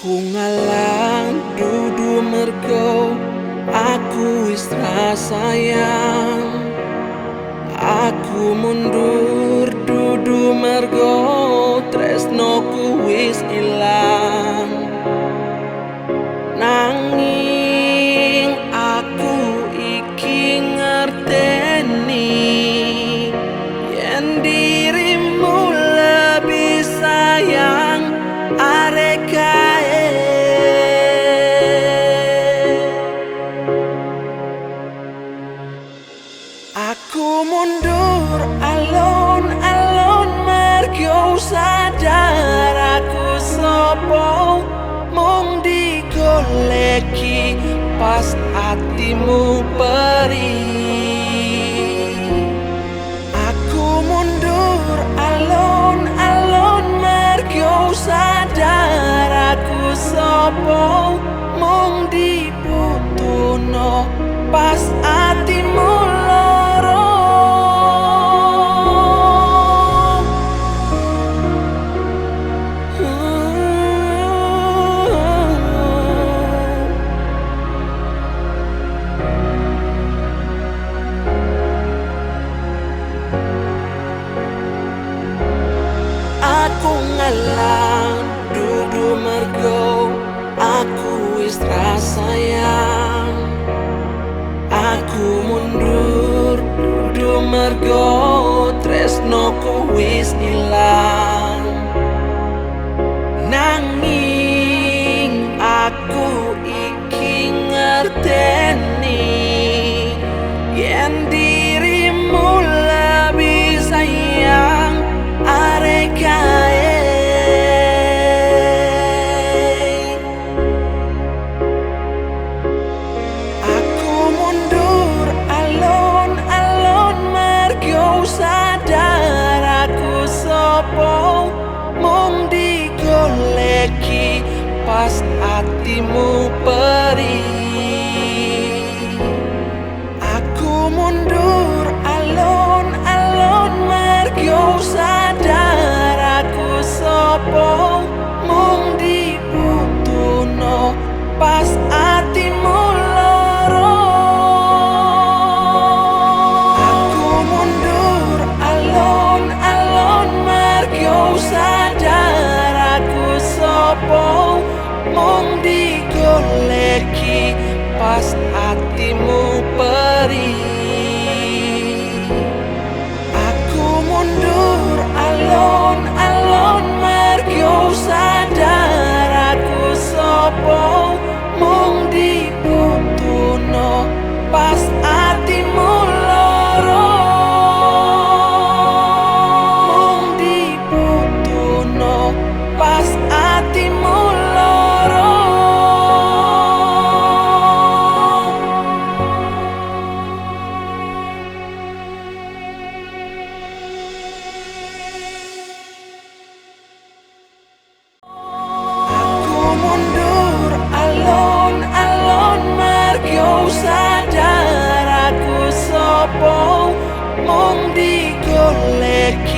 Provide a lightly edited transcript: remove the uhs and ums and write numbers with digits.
Aku ngalang dudu mergo aku wis ra sayang. Aku mundur dudu mergo tresnoku wis ilang. Nanging aku iki ngerteni yen dirimu lebih sayang arek kae. Aku mundur alon-alon mergo sadar aku sopo mung digoleki pas atimu perih. Aku mundur alon-alon mergo sadar aku sopo mung dibutuhno pas atimu loro. Aku ngalang dudu mergo aku wis ra sayang. Aku mundur dudu mergo tresnoku wis ilang. Nanging aku iki ngerteni yen dirimu lebih sayang arek kae. Aku mundur alon-alon mergo sadar aku sopo mung digoleki pas atimu perih. Aku mundur alon-alon mergo sadar aku sopo mung dibutuhno pas atimu loro. Aku mundur alon-alon mergo sadar aku sopo mung digoleki pas atimu perih. Aku mundur alon-alon mergo sadar aku sopo mung dibutuhno pas atimu loro. Mung dibutuhno pas atimu loro. Aku mundur alon-alon mergo sadar aku sopo mung digoleki